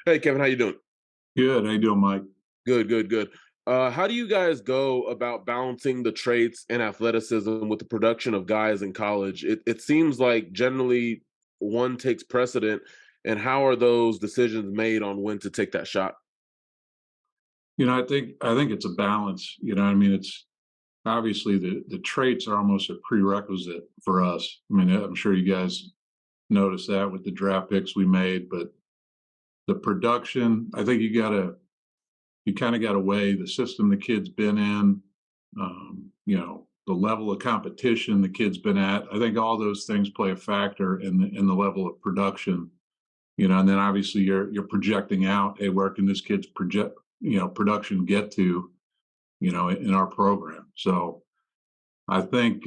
Hey, Kevin, how you doing? Good. How you doing, Mike? Good, good, good. How do you guys go about balancing the traits and athleticism with the production of guys in college? It seems like generally one takes precedent, and how are those decisions made on when to take that shot? I think it's a balance. I mean, it's obviously the traits are almost a prerequisite for us. I mean, I'm sure you guys noticed that with the draft picks we made, but the production, I think you kind of got to weigh the system the kid's been in, the level of competition the kid's been at. I think all those things play a factor in the level of production. And then obviously you're projecting out, hey, where can this kid's production get to, in our program. So I think,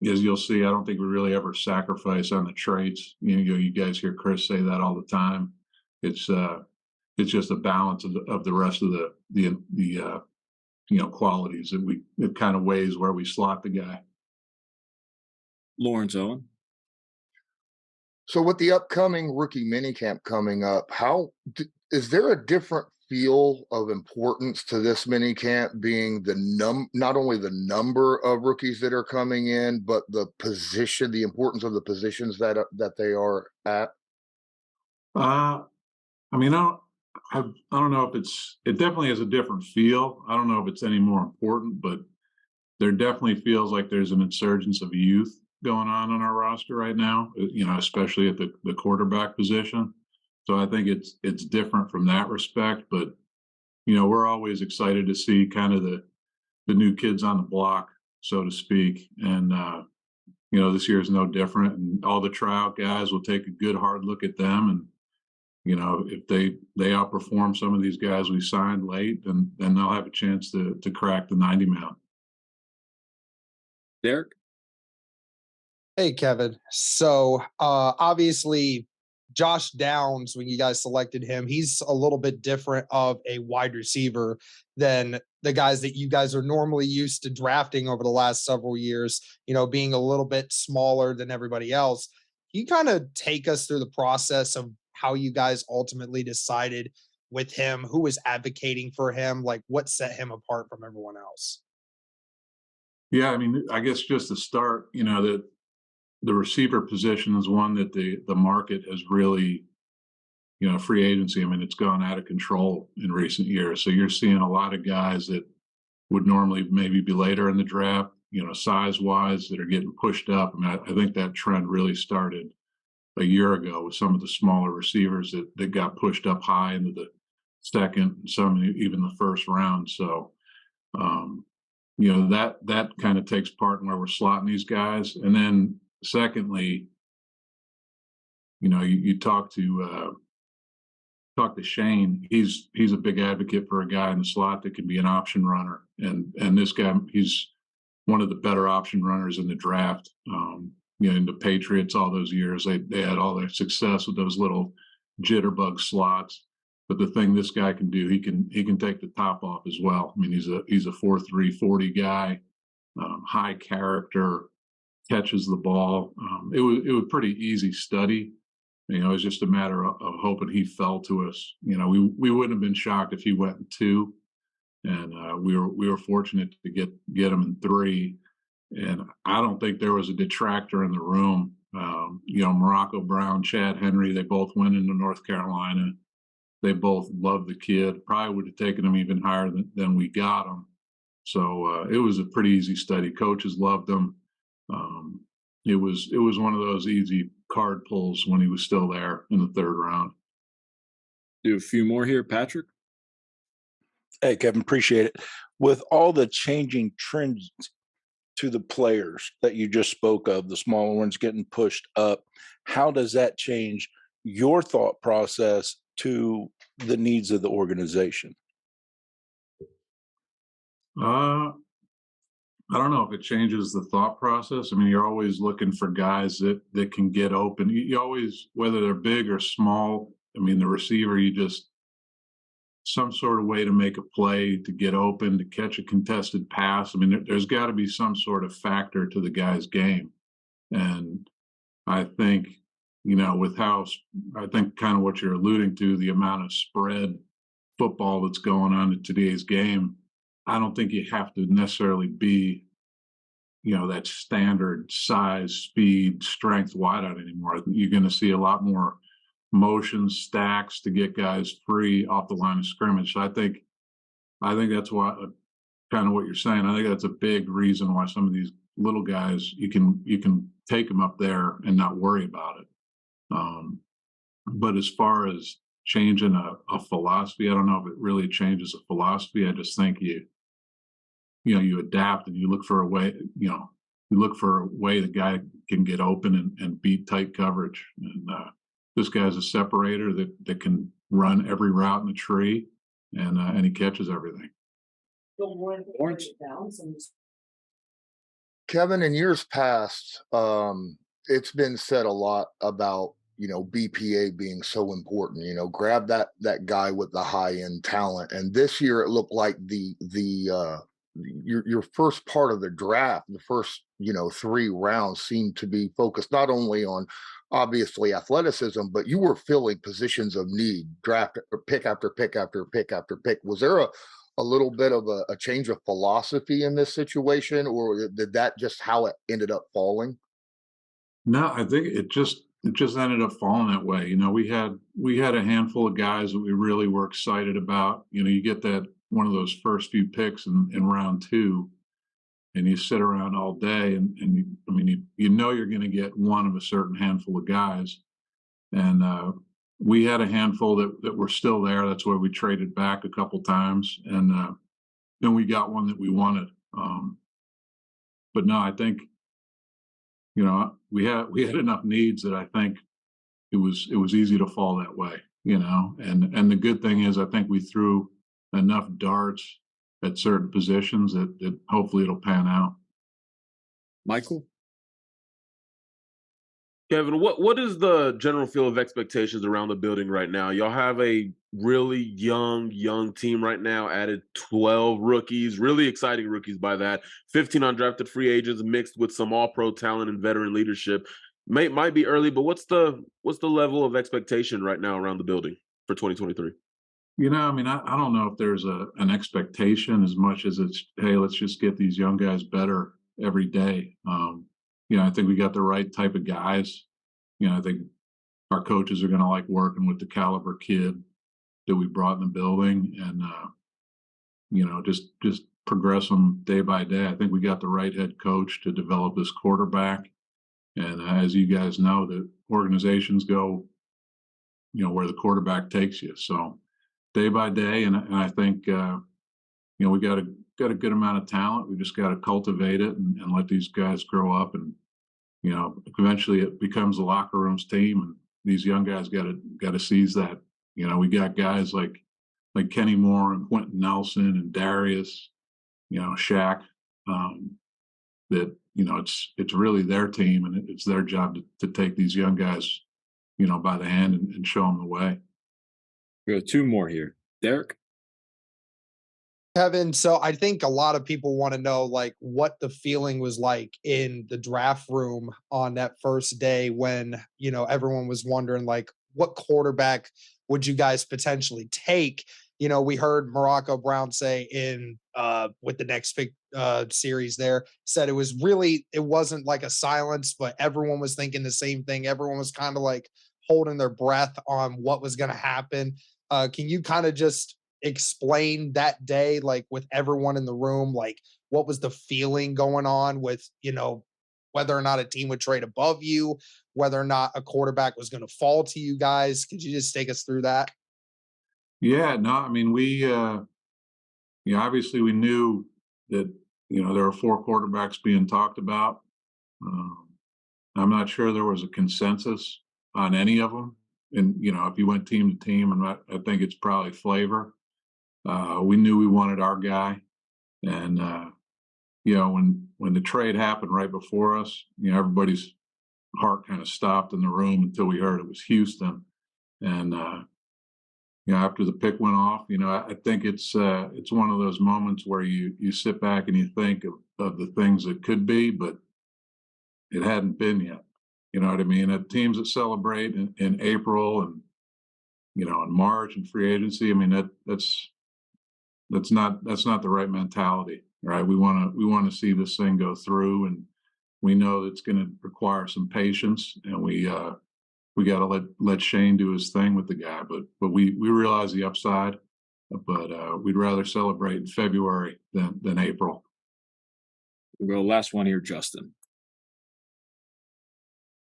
as you'll see, I don't think we really ever sacrifice on the traits. You guys hear Chris say that all the time. It's uh, it's just a balance of the rest of the qualities that it kind of weighs where we slot the guy. Lawrence Owen. So with the upcoming rookie minicamp coming up, is there a different feel of importance to this minicamp being not only the number of rookies that are coming in, but the importance of the positions that they are at? Uh, I mean, I don't know if it definitely has a different feel. I don't know if it's any more important, but there definitely feels like there's an insurgence of youth going on our roster right now, especially at the quarterback position. So I think it's different from that respect, but we're always excited to see kind of the new kids on the block, so to speak. And this year is no different. And all the tryout guys will take a good hard look at them, and if they outperform some of these guys we signed late, then they'll have a chance to crack the 90 mount. Derek. Hey, Kevin. So, obviously, Josh Downs, when you guys selected him, he's a little bit different of a wide receiver than the guys that you guys are normally used to drafting over the last several years, being a little bit smaller than everybody else. Can you kind of take us through the process of how you guys ultimately decided with him, who was advocating for him, like what set him apart from everyone else? Yeah, I mean, I guess just to start, the receiver position is one that the market has really, free agency. I mean, it's gone out of control in recent years. So you're seeing a lot of guys that would normally maybe be later in the draft, size wise, that are getting pushed up. I mean, I think that trend really started a year ago with some of the smaller receivers that got pushed up high into the second, some even the first round. So, that kind of takes part in where we're slotting these guys. And then secondly, you talk to Shane. He's a big advocate for a guy in the slot that can be an option runner, and this guy, he's one of the better option runners in the draft. In the Patriots all those years, they had all their success with those little jitterbug slots. But the thing this guy can do, he can take the top off as well. I mean, he's a 4.3 40 guy, high character, catches the ball. It was pretty easy study. It was just a matter of hoping he fell to us. We wouldn't have been shocked if he went in 2, and we were fortunate to get him in 3. And I don't think there was a detractor in the room. Morocco Brown, Chad Henry, they both went into North Carolina. They both loved the kid. Probably would have taken him even higher than we got him. So it was a pretty easy study. Coaches loved him. It was one of those easy card pulls when he was still there in the 3rd round. Do a few more here, Patrick. Hey, Kevin, appreciate it. With all the changing trends to the players that you just spoke of, the smaller ones getting pushed up, how does that change your thought process to the needs of the organization? Uh, I don't know if it changes the thought process. I mean, you're always looking for guys that can get open. You always, whether they're big or small. I mean, the receiver, you just some sort of way to make a play, to get open, to catch a contested pass. I mean, there's got to be some sort of factor to the guy's game, and I think with how I think kind of what you're alluding to, the amount of spread football that's going on in today's game, I don't think you have to necessarily be, that standard size, speed, strength wideout anymore. I think you're going to see a lot more motion stacks to get guys free off the line of scrimmage. So I think that's why, kind of what you're saying. I think that's a big reason why some of these little guys you can take them up there and not worry about it. But as far as changing a philosophy, I don't know if it really changes a philosophy. I just think you adapt and you look for a way. You look for a way the guy can get open and beat tight coverage. And this guy's a separator that can run every route in the tree, and he catches everything. Lawrence? Kevin, in years past, it's been said a lot about BPA being so important. Grab that guy with the high end talent. And this year, it looked like your first part of the draft, the first 3 rounds, seemed to be focused not only on obviously athleticism, but you were filling positions of need, draft pick after pick after pick after pick. Was there a little bit of a change of philosophy in this situation, or did that just how it ended up falling? No, I think it just ended up falling that way. We had a handful of guys that we really were excited about. You get that one of those first few picks in round 2, and you sit around all day, and you're going to get one of a certain handful of guys, and we had a handful that were still there. That's why we traded back a couple times, and then we got one that we wanted. But no, I think we had enough needs that I think it was easy to fall that way. And the good thing is I think we threw enough darts at certain positions that hopefully it'll pan out. Michael? Kevin, what is the general feel of expectations around the building right now? Y'all have a really young team right now, added 12 rookies, really exciting rookies by that, 15 undrafted free agents mixed with some all-pro talent and veteran leadership. Might be early, but what's the level of expectation right now around the building for 2023? I don't know if there's an expectation as much as it's, hey, let's just get these young guys better every day. I think we got the right type of guys. I think our coaches are going to like working with the caliber kid that we brought in the building, and just progress them day by day. I think we got the right head coach to develop this quarterback. And as you guys know, the organizations go, where the quarterback takes you. So day by day, and I think we got a good amount of talent. We just got to cultivate it and let these guys grow up, and eventually it becomes the locker room's team, and these young guys got to seize that. We got guys like Kenny Moore and Quentin Nelson and Darius, Shaq, that it's really their team, and it's their job to take these young guys by the hand and show them the way. We have 2 more here. Derek? Kevin, so I think a lot of people want to know what the feeling was like in the draft room on that first day when, everyone was wondering what quarterback would you guys potentially take? We heard Morocco Brown say in with the next pick series there, said it wasn't like a silence, but everyone was thinking the same thing. Everyone was kind of holding their breath on what was going to happen. Can you kind of just explain that day, with everyone in the room, what was the feeling going on with, whether or not a team would trade above you, whether or not a quarterback was going to fall to you guys? Could you just take us through that? Yeah, no, we, obviously we knew that, there were 4 quarterbacks being talked about. I'm not sure there was a consensus on any of them. And, if you went team to team, I think it's probably flavor. We knew we wanted our guy. And, when the trade happened right before us, everybody's heart kind of stopped in the room until we heard it was Houston. And, after the pick went off, I think it's one of those moments where you sit back and you think of the things that could be, but it hadn't been yet. You know what I mean? At teams that celebrate in April and, you know, in March and free agency, I mean, that's not the right mentality, right? We want to see this thing go through, and we know it's going to require some patience, and we got to let Shane do his thing with the guy. But we realize the upside, but we'd rather celebrate in February than April. We'll go last one here, Justin.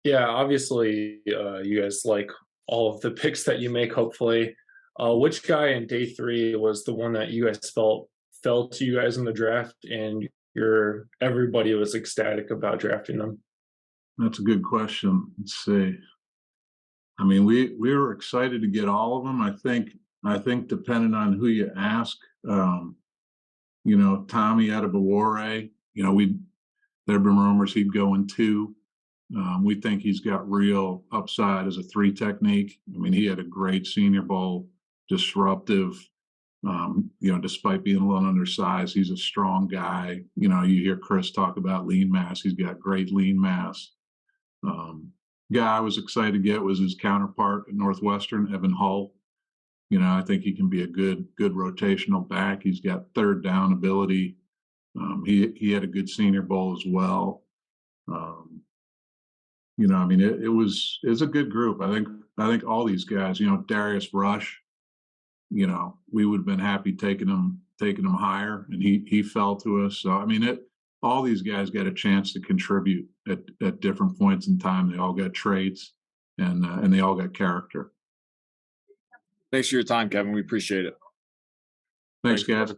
Yeah, obviously, you guys like all of the picks that you make, hopefully. Which guy in day 3 was the one that you guys fell to you guys in the draft, and everybody was ecstatic about drafting them? That's a good question. Let's see. I mean, we were excited to get all of them. I think depending on who you ask, you know, Tommy Adebawore, you know, there have been rumors he'd go in 2. We think he's got real upside as a 3 technique. I mean, he had a great Senior Bowl, disruptive. You know, despite being a little undersized, he's a strong guy. You know, you hear Chris talk about lean mass. He's got great lean mass. Guy I was excited to get was his counterpart at Northwestern, Evan Hull. You know, I think he can be a good rotational back. He's got third down ability. He had a good Senior Bowl as well. You know, I mean, it was a good group. I think all these guys, you know, Darius Rush, you know, we would have been happy taking him higher, and he fell to us. So I mean, all these guys got a chance to contribute at different points in time. They all got traits, and they all got character. Thanks for your time, Kevin. We appreciate it. Thanks, guys.